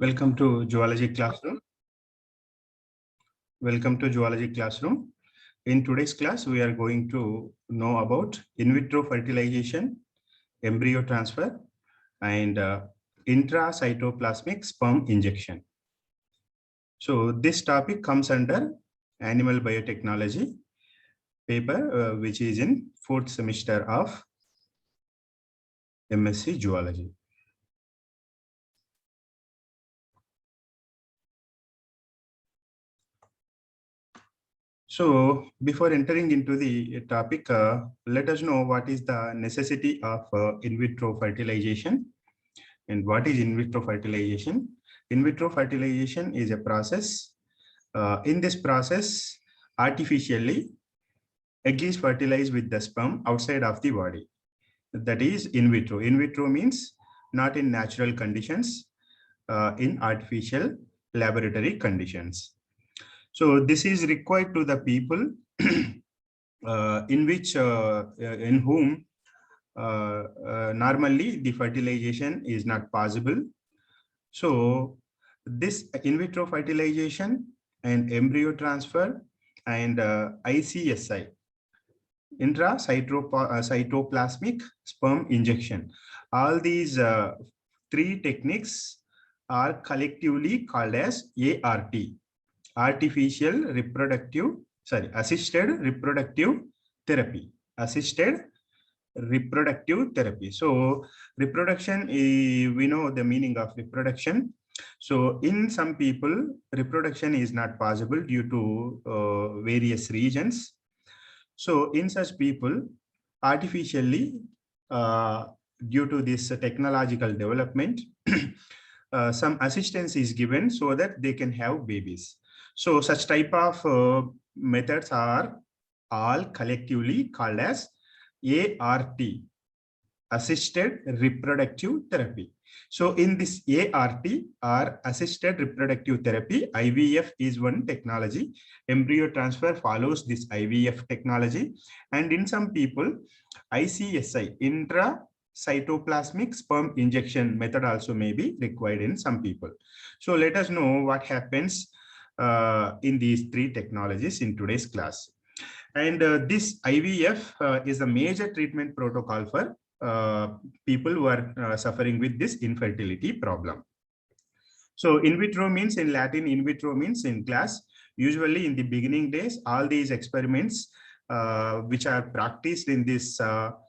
Welcome to Zoology Classroom. Welcome to Zoology Classroom. In today's class, we are going to know about in vitro fertilization, embryo transfer, and intracytoplasmic sperm injection. So this topic comes under Animal Biotechnology paper, which is in 4th semester of MSc Zoology. So before entering into the topic, let us know what is the necessity of in vitro fertilization and what is in vitro fertilization. In vitro fertilization is a process. In this process, artificially, egg is fertilized with the sperm outside of the body. That is in vitro. In vitro means not in natural conditions, in artificial laboratory conditions. So this is required to the people in whom normally the fertilization is not possible. So this in vitro fertilization and embryo transfer and ICSI, intracytoplasmic sperm injection, all these three techniques are collectively called as ART. Assisted reproductive therapy. So reproduction, we know the meaning of reproduction. So in some people, reproduction is not possible due to various reasons. So in such people, artificially, due to this technological development, some assistance is given so that they can have babies. So such type of methods are all collectively called as ART, assisted reproductive therapy. So in this ART or assisted reproductive therapy, IVF is one technology. Embryo transfer follows this IVF technology. And in some people, ICSI, intracytoplasmic sperm injection method also may be required in some people. So let us know what happens in these three technologies in today's class. And this IVF is a major treatment protocol for people who are suffering with this infertility problem. So in vitro means, in Latin, in vitro means in class. Usually in the beginning days, all these experiments which are practiced in this ART,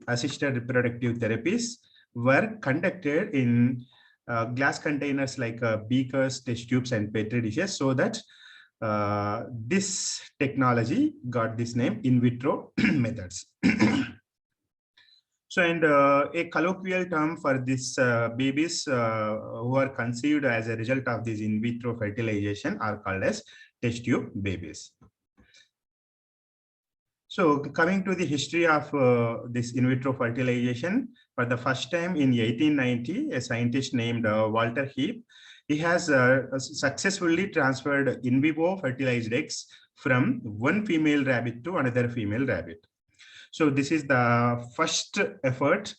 assisted reproductive therapies, were conducted in glass containers like beakers, test tubes, and petri dishes, so that this technology got this name, in vitro methods. So, and a colloquial term for this babies who are conceived as a result of this in vitro fertilization are called as test tube babies. So coming to the history of this in vitro fertilization, for the first time in 1890, a scientist named Walter Heap, he has successfully transferred in vivo fertilized eggs from one female rabbit to another female rabbit. So this is the first effort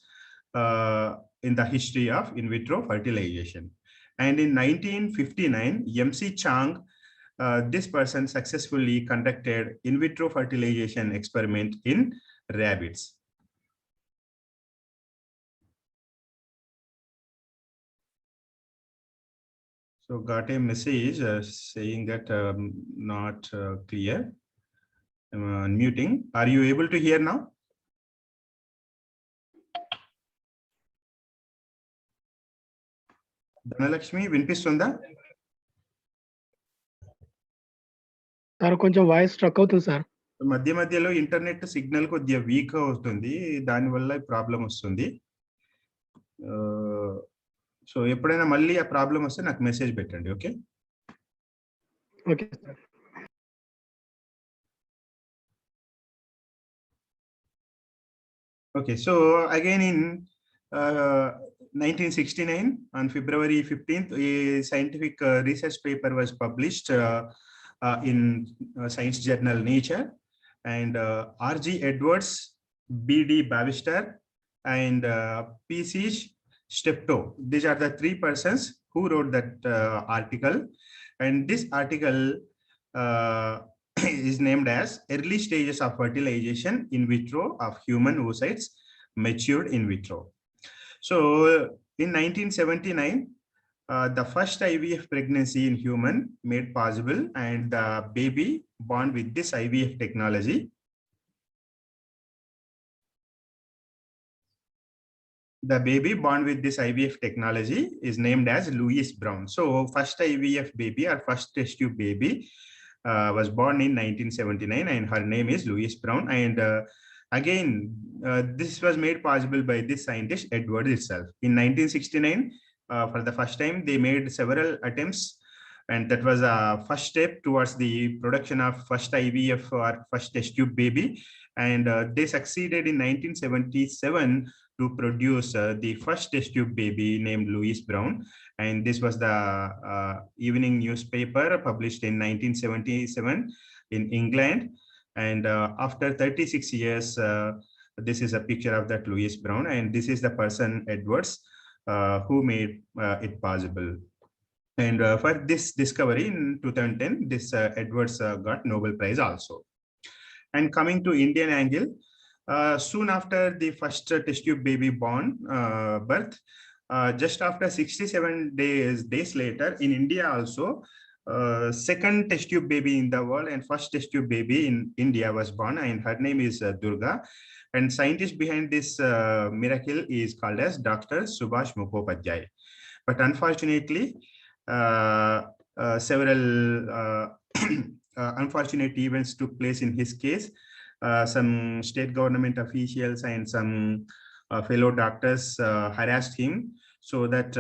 in the history of in vitro fertilization. And in 1959, MC Chang, this person successfully conducted in vitro fertilization experiment in rabbits. So got a message saying that not clear. I'm unmuting. Are you able to hear now? Dhanalakshmi, వినిపిస్తుందా? Sir కొంచెం voice struck అవుతుంది sir. మధ్య మధ్యలో internet signal కొద్దిగా week అవుతుంది, దానివల్ల problem వస్తుంది. So ఎప్పుడైనా మళ్ళీ ఆ ప్రాబ్లం వస్తే నాకు మెసేజ్ పెట్టండి. Okay okay sir. Okay, so again in 1969, on February 15th, a scientific research paper was published in science journal Nature, and R.G. Edwards, B.D. Bavister, and P.C. Steptoe. These are the three persons who wrote that article, and this article is named as Early Stages of Fertilization in Vitro of Human Oocytes Matured in Vitro. So in 1979, the first IVF pregnancy in human made possible, and the baby born with this IVF technology. The baby born with this IVF technology is named as Louise Brown. So first IVF baby or first test tube baby was born in 1979, and her name is Louise Brown. And again, this was made possible by this scientist, Edward itself. In 1969, for the first time, they made several attempts, and that was a first step towards the production of first IVF or first test tube baby. And they succeeded in 1977 to produce the first test tube baby named Louise Brown. And this was the evening newspaper published in 1977 in England. And after 36 years, this is a picture of that Louise Brown, and this is the person, Edwards, who made it possible. And for this discovery in 2010, this Edwards got Nobel Prize also. And coming to Indian angle, soon after the first test tube baby born birth, just after 67 days later, in India also, second test tube baby in the world and first test tube baby in India was born, and her name is Durga. And scientist behind this miracle is called as Dr. Subhash Mukhopadhyay. But unfortunately, several unfortunate events took place in his case. Some state government officials and some fellow doctors harassed him, so that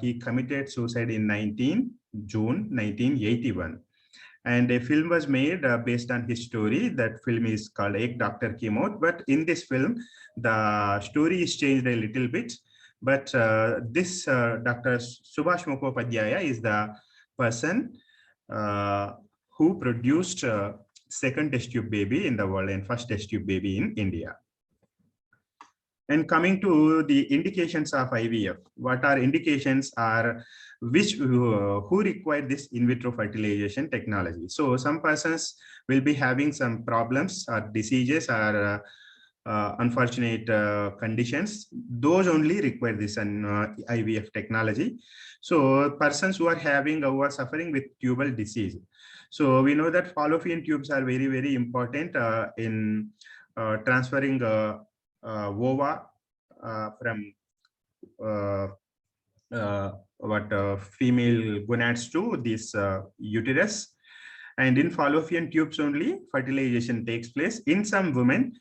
he committed suicide in June 1981. And a film was made based on his story. That film is called Ek Doctor Ki Maut. But in this film, the story is changed a little bit. But this Dr. Subhash Mukhopadhyay is the person who produced second test tube baby in the world and first test tube baby in India. And coming to the indications of IVF, what are indications are which who require this in vitro fertilization technology? So some persons will be having some problems or diseases or unfortunate conditions. Those only require this IVF technology. So persons who are suffering with tubal disease. So we know that fallopian tubes are very, very important in transferring ova from female gonads to this uterus. And in fallopian tubes only fertilization takes place. In some women,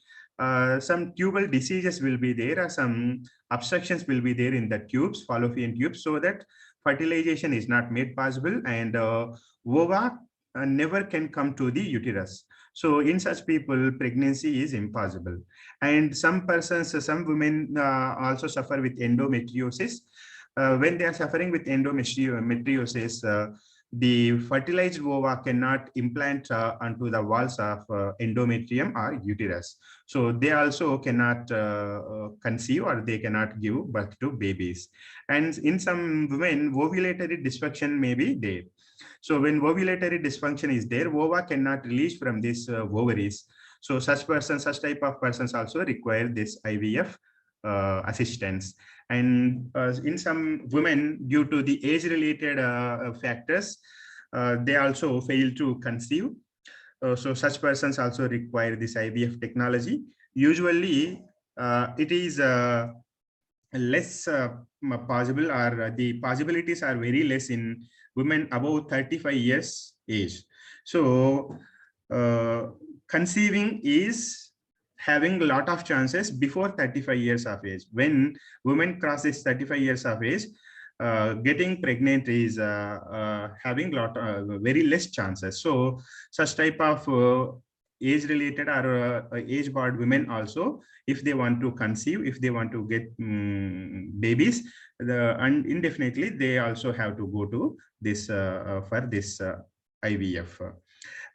some tubal diseases will be there, or some obstructions will be there in the tubes, fallopian tubes, so that fertilization is not made possible, and ova never can come to the uterus. So in such people, pregnancy is impossible. And some persons, some women also suffer with endometriosis. When they are suffering with endometriosis, the fertilized ova cannot implant onto the walls of endometrium or uterus. So they also cannot conceive, or they cannot give birth to babies. And in some women, ovulatory dysfunction may be there. So when ovulatory dysfunction is there, ova cannot release from these ovaries. So such type of persons also require this IVF assistance. And in some women, due to the age-related factors, they also fail to conceive. So such persons also require this IVF technology. Usually, it is less possible, or the possibilities are very less in women above 35 years age. So conceiving is having a lot of chances before 35 years of age. When women crosses 35 years of age, getting pregnant is having very less chances. So such type of age-related or age-barred women also, if they want to conceive, if they want to get babies, and indefinitely, they also have to go to this for this IVF.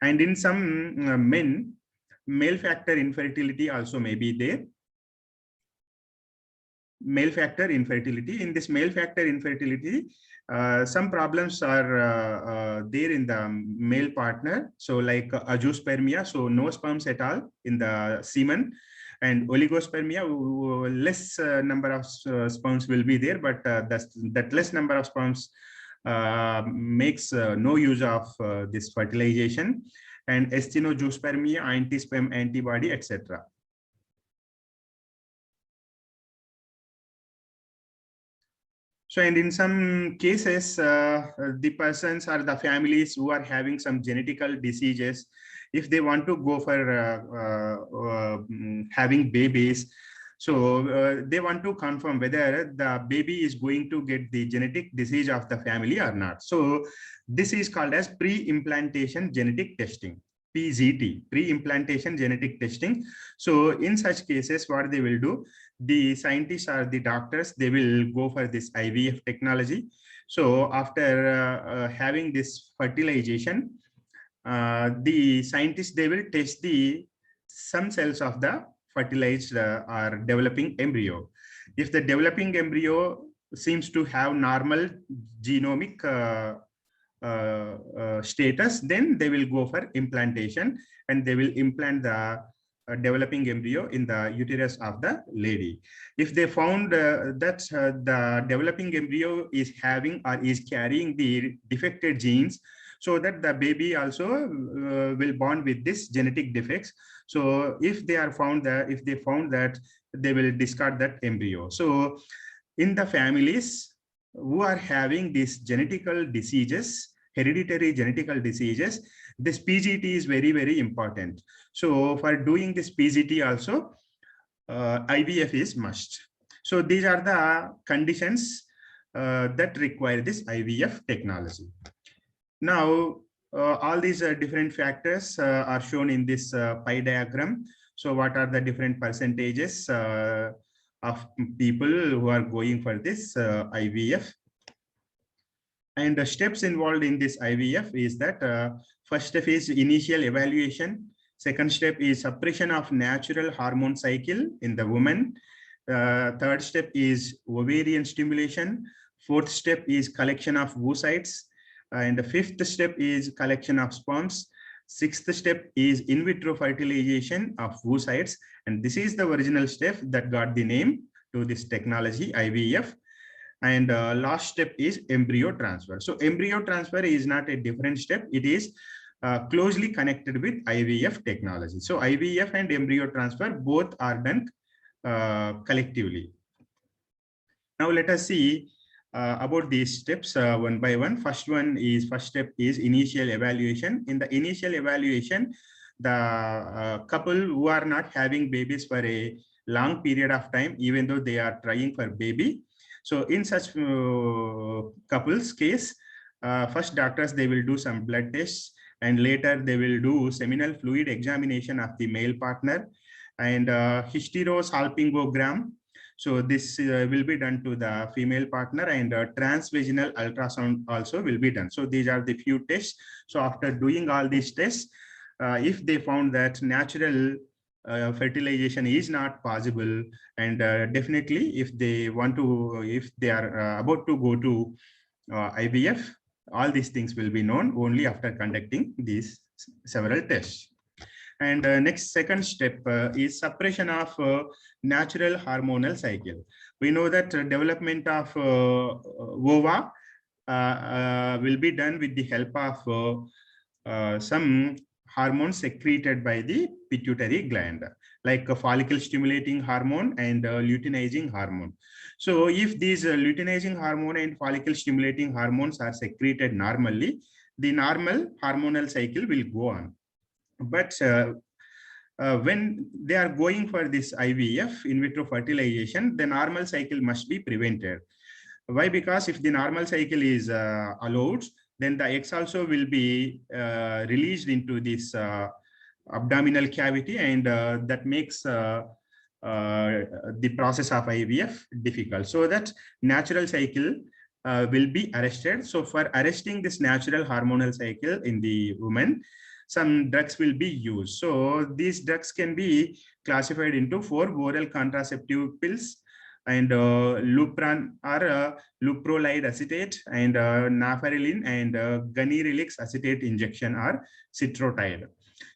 And in some men, male factor infertility also may be there. male factor infertility. In this male factor infertility, some problems are there in the male partner. So like azoospermia, so no sperms at all in the semen, and oligospermia, less number of sperms will be there, but that less number of sperms makes no use of this fertilization, and asthenozoospermia, anti-sperm antibody, etc. So, and in some cases, the persons or the families who are having some genetical diseases, if they want to go for having babies, so they want to confirm whether the baby is going to get the genetic disease of the family or not. So this is called as pre-implantation genetic testing, PGT, pre-implantation genetic testing. So in such cases, what they will do, the scientists or the doctors, they will go for this IVF technology. So after having this fertilization, the scientists, they will test some cells of the fertilized or developing embryo. If the developing embryo seems to have normal genomic status, then they will go for implantation, and they will implant the developing embryo in the uterus of the lady. If they found that the developing embryo is having or is carrying the defected genes, so that the baby also will born with this genetic defects. So if they found that, they will discard that embryo. So in the families who are having these genetical diseases, hereditary genetical diseases, this PGT is very, very important. So for doing this PGT also, IVF is must. So these are the conditions that require this IVF technology. Now, all these different factors are shown in this pie diagram. So what are the different percentages of people who are going for this IVF? And the steps involved in this IVF is that first step is initial evaluation. Second step is suppression of natural hormone cycle in the woman. Third step is ovarian stimulation. Fourth step is collection of oocytes. And the fifth step is collection of sperms. Sixth step is in vitro fertilization of oocytes. And this is the original step that got the name to this technology, IVF. And last step is embryo transfer. So embryo transfer is not a different step. It is closely connected with IVF technology. So IVF and embryo transfer both are done collectively. Now let us see about these steps one by one. First step is initial evaluation. In the initial evaluation, the couple who are not having babies for a long period of time, even though they are trying for baby. So in such couples case, first doctors, they will do some blood tests, and later they will do seminal fluid examination of the male partner, and hysterosalpingogram. So this will be done to the female partner, and transvaginal ultrasound also will be done. So these are the few tests. So after doing all these tests, if they found that natural fertilization is not possible, and definitely if they are about to go to IVF, all these things will be known only after conducting these several tests. And next, second step is suppression of natural hormonal cycle. We know that development of ova will be done with the help of some hormones secreted by the pituitary gland, like a follicle stimulating hormone and luteinizing hormone. So if these luteinizing hormone and follicle stimulating hormones are secreted normally, the normal hormonal cycle will go on. But when they are going for this IVF, in vitro fertilization, the normal cycle must be prevented. Why? Because if the normal cycle is allowed, then the eggs also will be released into this abdominal cavity, and that makes the process of IVF difficult. So that natural cycle will be arrested. So for arresting this natural hormonal cycle in the woman, some drugs will be used. So these drugs can be classified into 4 oral contraceptive pills, and Lupron or luprolide acetate, and nafarelin and ganirelix acetate injection or citrotide.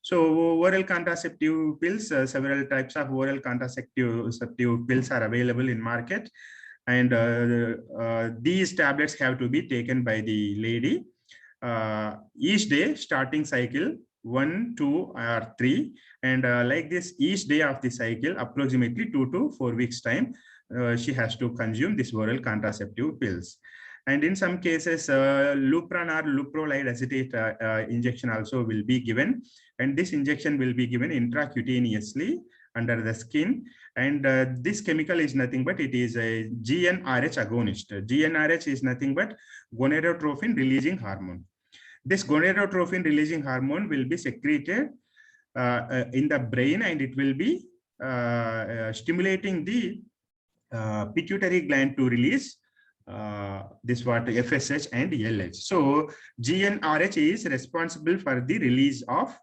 So oral contraceptive pills, several types of oral contraceptive pills are available in market, and these tablets have to be taken by the lady each day, starting cycle 1, 2, or 3, and like this each day of the cycle, approximately 2 to 4 weeks time, she has to consume this oral contraceptive pills. And in some cases, Lupron or luprolide acetate injection also will be given, and this injection will be given intracutaneously under the skin. And this chemical is nothing but it is a GnRH agonist. GnRH is nothing but gonadotropin releasing hormone. This gonadotropin releasing hormone will be secreted in the brain, and it will be stimulating the pituitary gland to release this what FSH and LH. So GnRH is responsible for the release of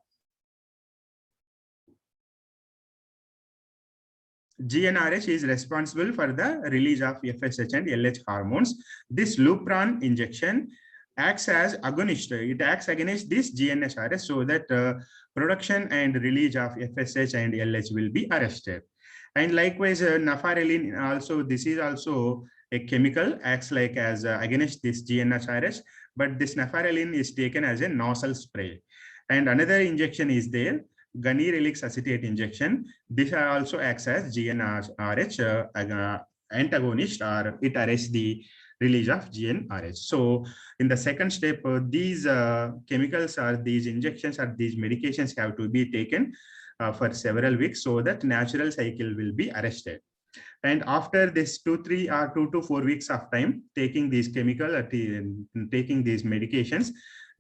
GnRH is responsible for the release of FSH and LH hormones. This Lupron injection acts as agonist. It acts against this GnRH so that production and release of FSH and LH will be arrested. And likewise, nafarelin also, this is also a chemical, acts like as against this GnRH, but this nafarelin is taken as a nozzle spray. And another injection is there, ganirelix acetate injection. This also acts as GnRH antagonist, or it arrests the release of GnRH. So in the second step, these chemicals or these injections or these medications have to be taken for several weeks so that natural cycle will be arrested. And after this 2 to 4 weeks of time taking these chemical taking these medications,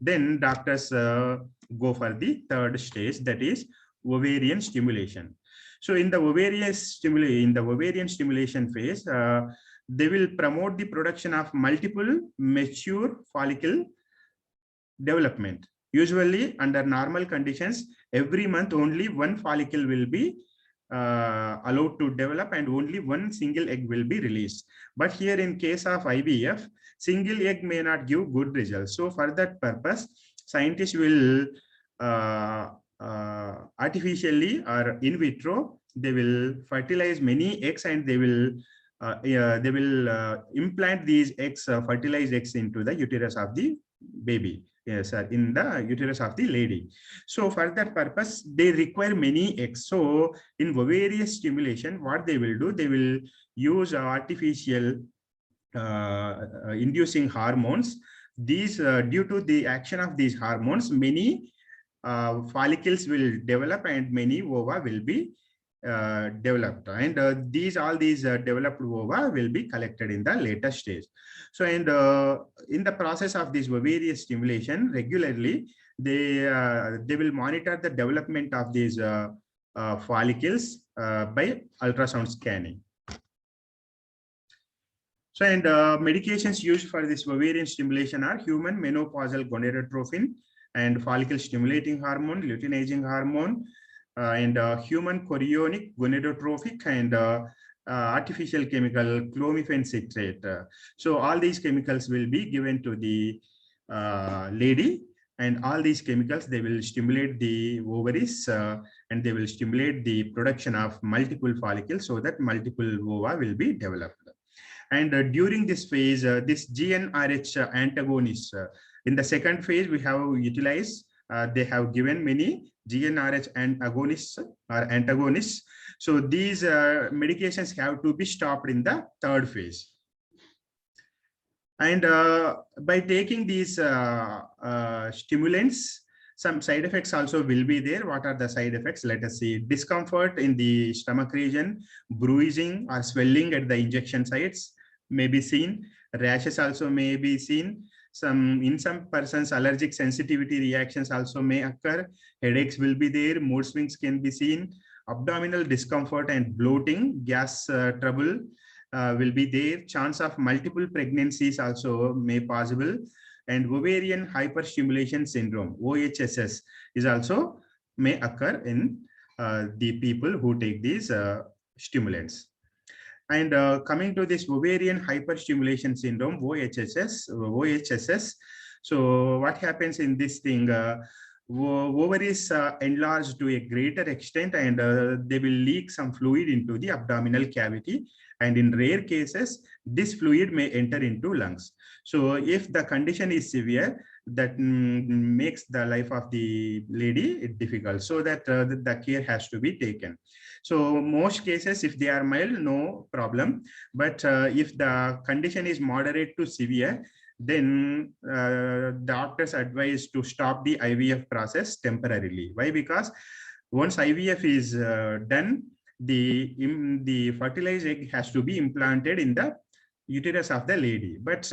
then doctors go for the third stage, that is ovarian stimulation. So in the ovarian stimulation phase, they will promote the production of multiple mature follicle development. Usually under normal conditions, every month only one follicle will be allowed to develop and only one single egg will be released. But here in case of IVF, single egg may not give good results. So for that purpose, scientists will artificially or in vitro, they will fertilize many eggs, and they will implant these eggs, fertilized eggs, into the uterus of the baby. Yes, in the uterus of the lady. So for that purpose, they require many eggs. So in ovarian stimulation, what they will do, they will use artificial inducing hormones. These due to the action of these hormones, many follicles will develop and many ova will be developed, and all these developed ova will be collected in the later stage. So and in the process of this ovarian stimulation, regularly they will monitor the development of these follicles by ultrasound scanning. So and medications used for this ovarian stimulation are human menopausal gonadotropin and follicle stimulating hormone, luteinizing hormone, and human chorionic gonadotrophic, and artificial chemical clomiphene citrate. So all these chemicals will be given to the lady, and all these chemicals, they will stimulate the ovaries and they will stimulate the production of multiple follicles so that multiple ova will be developed. And during this phase, this GnRH antagonists, in the second phase, we have utilized, they have given many GnRH and agonists or antagonists. So these medications have to be stopped in the third phase. And by taking these stimulants, some side effects also will be there. What are the side effects? Let us see. Discomfort in the stomach region, bruising or swelling at the injection sites may be seen. Rashes also may be seen. In some persons, allergic sensitivity reactions also may occur. Headaches will be there. Mood swings can be seen. Abdominal discomfort and bloating, gas trouble will be there. Chance of multiple pregnancies also may possible. And ovarian hyperstimulation syndrome, OHSS, is also may occur in the people who take these stimulants. And coming to this ovarian hyperstimulation syndrome, OHSS. So what happens in this thing? Ovaries enlarge to a greater extent, and they will leak some fluid into the abdominal cavity. And in rare cases, this fluid may enter into lungs. So if the condition is severe, that makes the life of the lady difficult. So that the care has to be taken. So most cases, if they are mild, no problem. But if the condition is moderate to severe, then doctors advise to stop the IVF process temporarily. Why? Because once IVF is done, the fertilized egg has to be implanted in the uterus of the lady. But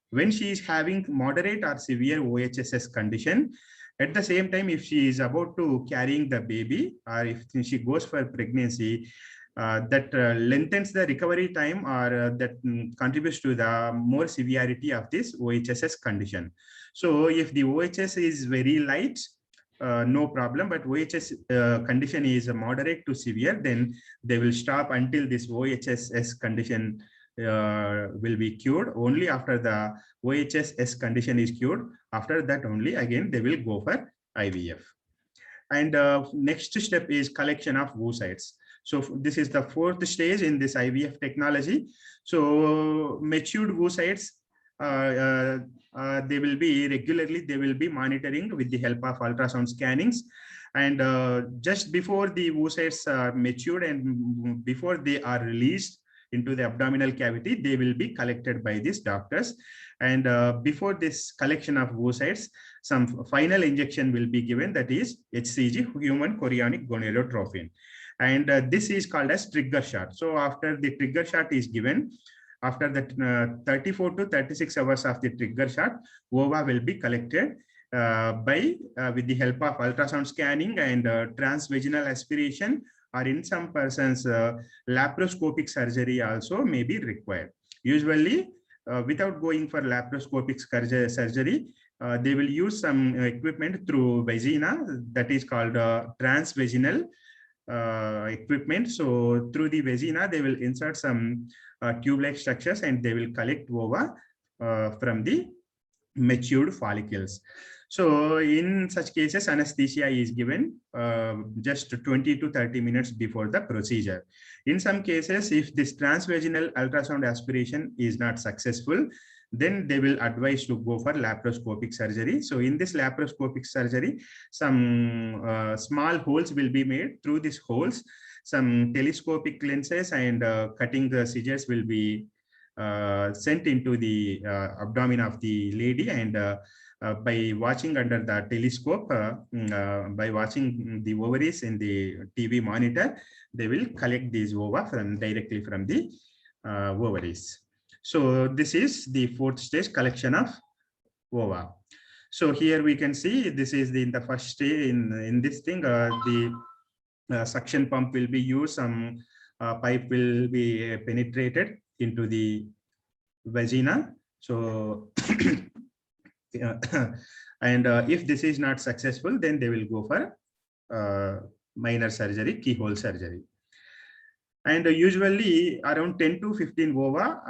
when she is having moderate or severe OHSS condition, at the same time, if she is about to carrying the baby, or if she goes for pregnancy, that lengthens the recovery time, or that contributes to the more severity of this OHSS condition. So if the OHS is very light, no problem, but OHS condition is moderate to severe, then they will stop until this OHSS condition will be cured. Only after the OHSS condition is cured, after that only again they will go for IVF. And next step is collection of oocytes. So this is the fourth stage in this IVF technology. So matured oocytes, they will be monitoring with the help of ultrasound scannings. And just before the oocytes are matured and before they are released into the abdominal cavity, they will be collected by these doctors. And before this collection of oocytes, some final injection will be given, that is HCG, human chorionic gonadotropin. And this is called as trigger shot. So after the trigger shot is given, after that 34 to 36 hours of the trigger shot, ova will be collected with the help of ultrasound scanning and transvaginal aspiration, or in some persons laparoscopic surgery also may be required. Usually without going for laparoscopic surgery, they will use some equipment through vagina, that is called transvaginal equipment. So through the vagina, they will insert some tube-like structures, and they will collect ova from the matured follicles. So in such cases, anesthesia is given just 20 to 30 minutes before the procedure. In some cases, if this transvaginal ultrasound aspiration is not successful, then they will advise to go for laparoscopic surgery. So in this laparoscopic surgery, some small holes will be made. Through these holes, some telescopic lenses and cutting the scissors will be sent into the abdomen of the lady, and by watching under the telescope, by watching the ovaries in the TV monitor, they will collect these ova directly from the ovaries. So this is the fourth stage, collection of ova. So here we can see this is in the first stage. In this thing, the suction pump will be used. Some pipe will be penetrated into the vagina. So and if this is not successful, then they will go for minor surgery, keyhole surgery. And usually around 10 to 15 ova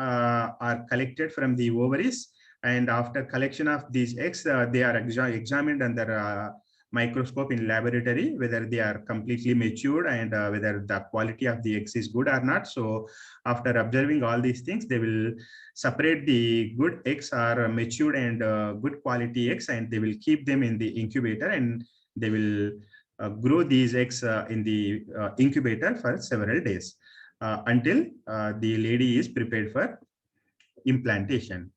are collected from the ovaries. And after collection of these eggs, they are examined under microscope in laboratory, whether they are completely matured and whether the quality of the eggs is good or not. So after observing all these things, they will separate the good eggs or matured and good quality eggs, and they will keep them in the incubator, and they will grow these eggs in the incubator for several days until the lady is prepared for implantation.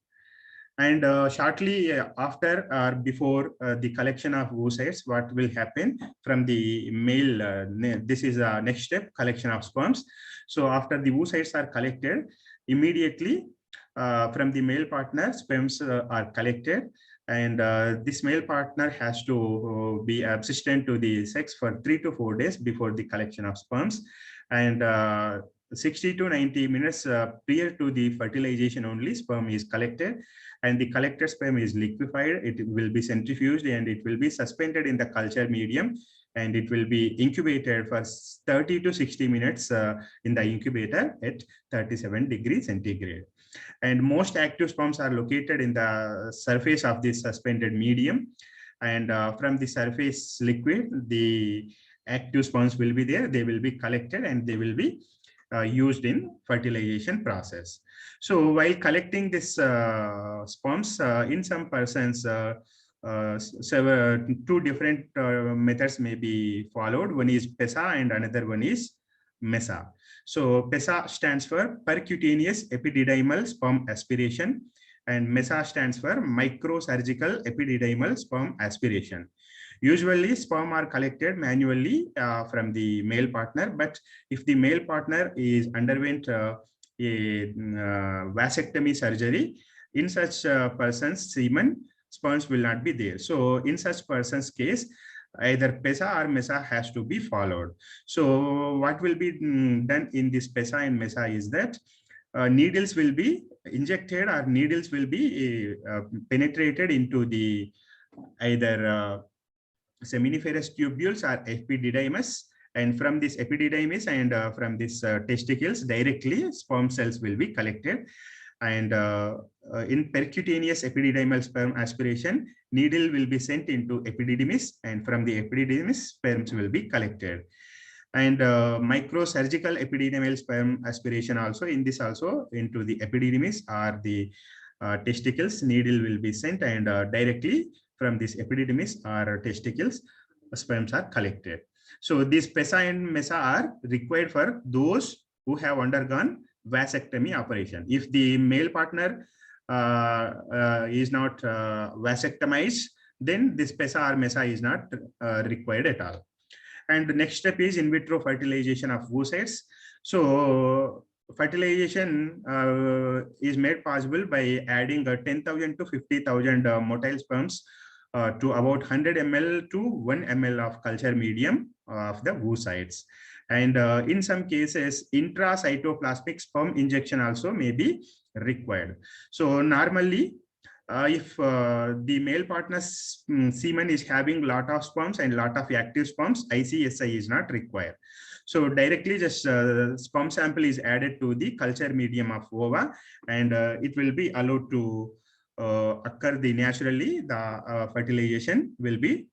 And shortly after or before the collection of oocytes, what will happen from the male, this is a next step, collection of sperms. So after the oocytes are collected, immediately from the male partner, sperms are collected. And this male partner has to be abstinent to the sex for 3 to 4 days before the collection of sperms. And 60 to 90 minutes prior to the fertilization only, sperm is collected, and the collected sperm is liquefied. It will be centrifuged and it will be suspended in the culture medium and it will be incubated for 30 to 60 minutes in the incubator at 37 degrees centigrade. And most active sperms are located in the surface of this suspended medium. And from the surface liquid, the active sperms will be there. They will be collected and they will be used in fertilization process. So while collecting this sperms, in some persons, two different methods may be followed. One is PESA and another one is MESA. So PESA stands for percutaneous epididymal sperm aspiration, and MESA stands for microsurgical epididymal sperm aspiration. Usually sperm are collected manually from the male partner, but if the male partner is underwent a vasectomy surgery, in such person's semen, sperms will not be there. So in such person's case, either PESA or MESA has to be followed. So what will be done in this PESA and MESA is that needles will be injected or needles will be penetrated into the either seminiferous tubules or epididymis, and from this epididymis and from this testicles directly sperm cells will be collected. And in percutaneous epididymal sperm aspiration, needle will be sent into epididymis, and from the epididymis sperms will be collected. And microsurgical epididymal sperm aspiration also, in this also into the epididymis or the testicles, needle will be sent, and directly from this epididymis or testicles, sperms are collected. So these PESA and MESA are required for those who have undergone vasectomy operation. If the male partner is not vasectomized, then this PESA or MESA is not required at all. And the next step is in vitro fertilization of oocytes. So fertilization is made possible by adding 10,000 to 50,000 motile sperms to about 100 ml to 1 ml of culture medium of the oocytes. And in some cases, intracytoplasmic sperm injection also may be required. So normally, if the male partner's semen is having lot of sperms and lot of active sperms, ICSI is not required. So directly just sperm sample is added to the culture medium of ova, and it will be allowed to occur naturally. The fertilization will be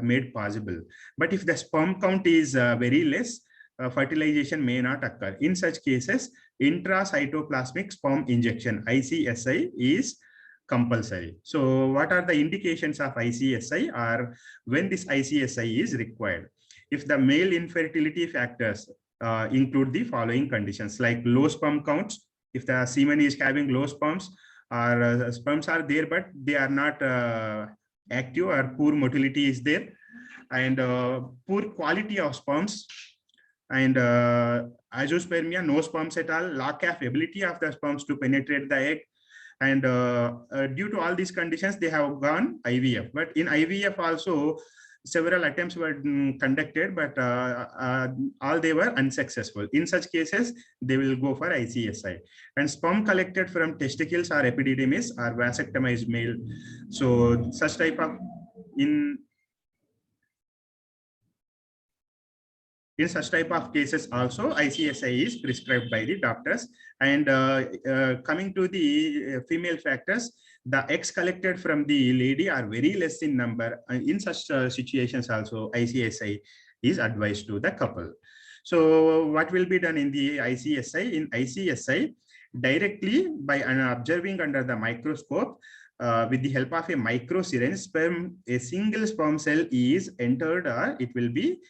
made possible. But if the sperm count is very less, fertilization may not occur. In such cases, intracytoplasmic sperm injection, ICSI, is compulsory. So what are the indications of ICSI, or when this ICSI is required? If the male infertility factors include the following conditions, like low sperm counts, if the semen is having low sperms, or sperms are there but they are not active, or poor motility is there, and poor quality of sperms, and azoospermia, no sperms at all, lack of ability of the sperms to penetrate the egg, and due to all these conditions, they have gone IVF. But in IVF also, several attempts were conducted, but all they were unsuccessful. In such cases, they will go for ICSI. And sperm collected from testicles or epididymis or vasectomized male. So such type of in such type of cases also, ICSI is prescribed by the doctors. And coming to the female factors, the eggs collected from the lady are very less in number. In such situations also, ICSI is advised to the couple. So what will be done in the ICSI? In ICSI, directly by observing under the microscope, with the help of a micro syringe, a single sperm cell is entered, or it will be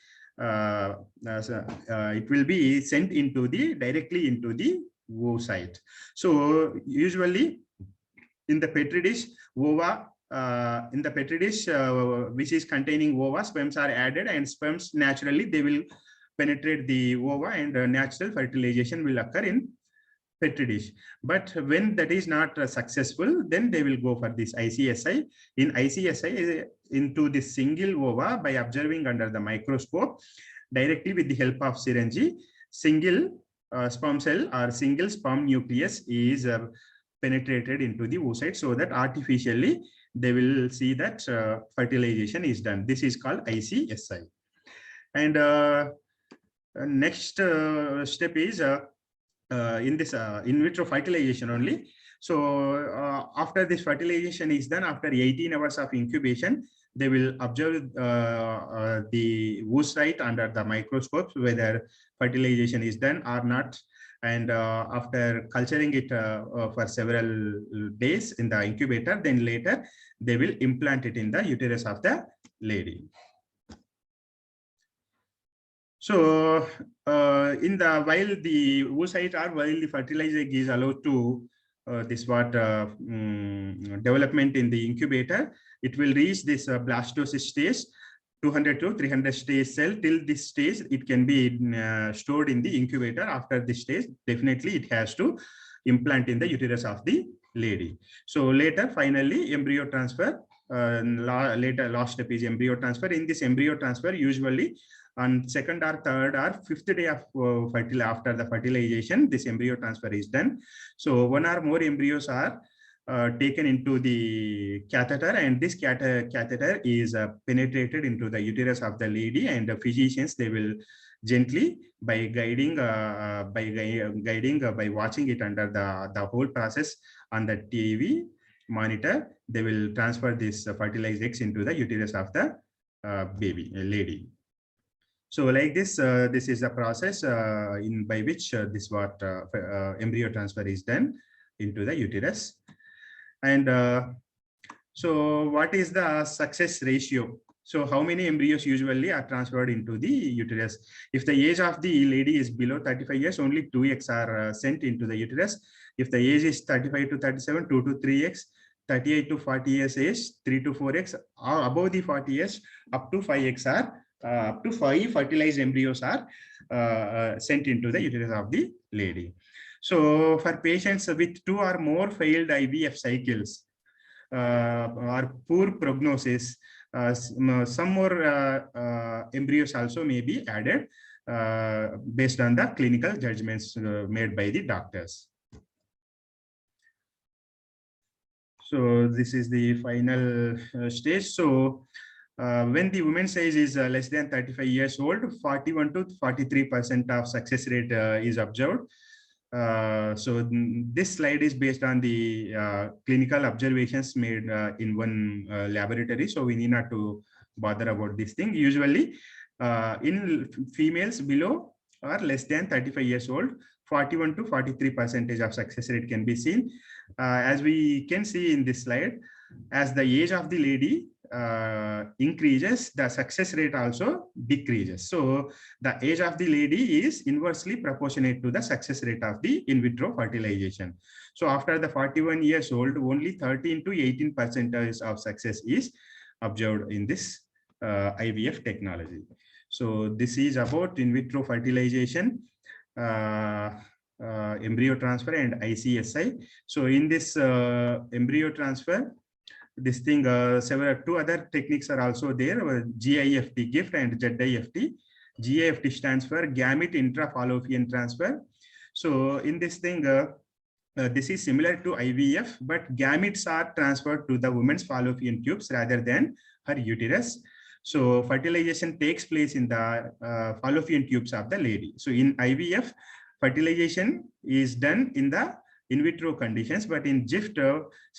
sent into the directly into the oocyte. So usually in the petri dish, ova, in the petri dish which is containing ova, sperms are added, and sperms naturally they will penetrate the ova, and natural fertilization will occur in petri dish. But when that is not successful, then they will go for this ICSI. In ICSI, into this single ova, by observing under the microscope, directly with the help of syringe, single sperm cell or single sperm nucleus is penetrated into the oocyte, so that artificially they will see that fertilization is done. This is called ICSI. And next step is in this in vitro fertilization only. So after this fertilization is done, after 18 hours of incubation, they will observe the oocyte under the microscope whether fertilization is done or not. And after culturing it for several days in the incubator, then later they will implant it in the uterus of the lady. So while the oocyte or while the fertilized egg is allowed to development in the incubator, it will reach this blastocyst stage, 200 to 300 stage cell. Till this stage, it can be stored in the incubator. After this stage, definitely it has to implant in the uterus of the lady. So later, finally, embryo transfer. Last step is embryo transfer. In this embryo transfer, usually on second or third or fifth day of after the fertilization, this embryo transfer is done. So one or more embryos are taken into the catheter, and this catheter is penetrated into the uterus of the lady, and the physicians, they will gently by guiding by watching it under the whole process on the TV monitor, they will transfer this fertilized eggs into the uterus of the lady. So like this, this is the process by which embryo transfer is done into the uterus. And so what is the success ratio? So how many embryos usually are transferred into the uterus? If the age of the lady is below 35 years, only 2 eggs are sent into the uterus. If the age is 35 to 37, 2 to 3 eggs. 38 to 40 years age, 3 to 4 eggs. Above the 40 years, up to 5 eggs are up to 5 fertilized embryos are sent into the uterus of the lady. So for patients with 2 or more failed IVF cycles or poor prognosis, some more embryos also may be added based on the clinical judgments made by the doctors. So this is the final stage. So when the woman's age is less than 35 years old, 41 to 43% of success rate is observed. So this slide is based on the clinical observations made in one laboratory. So we need not to bother about this thing. Usually in females below or less than 35 years old, 41 to 43% of success rate can be seen. As we can see in this slide, as the age of the lady increases, the success rate also decreases. So the age of the lady is inversely proportionate to the success rate of the in vitro fertilization. So after the 41 years old, only 13 to 18% of success is observed in this IVF technology. So this is about in vitro fertilization, embryo transfer, and ICSI. So in this embryo transfer, this thing, two other techniques are also there, GIFT, GIFT, and ZIFT. GIFT stands for gamete intrafallopian transfer. So in this thing, this is similar to IVF, but gametes are transferred to the woman's fallopian tubes rather than her uterus. So fertilization takes place in the fallopian tubes of the lady. So in IVF, fertilization is done in the in vitro conditions, but in GIFT,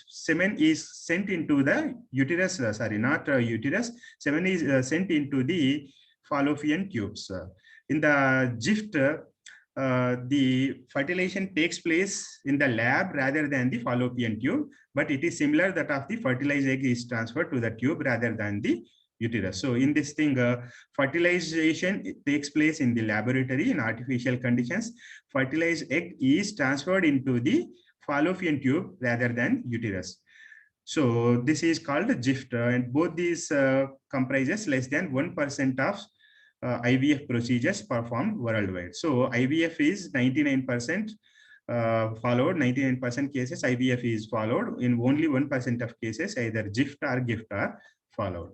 semen is sent into the uterus, uterus, semen is sent into the fallopian tubes. In the GIFT, the fertilization takes place in the lab rather than the fallopian tube, but it is similar that of the fertilized egg is transferred to the tube rather than the uterus. So in this thing, fertilization takes place in the laboratory in artificial conditions. Fertilized egg is transferred into the fallopian tube rather than uterus. So this is called GIFT, and both these comprises less than 1% of IVF procedures performed worldwide. So IVF is 99% followed, 99% cases IVF is followed. In only 1% of cases, either GIFT or GIFT are followed.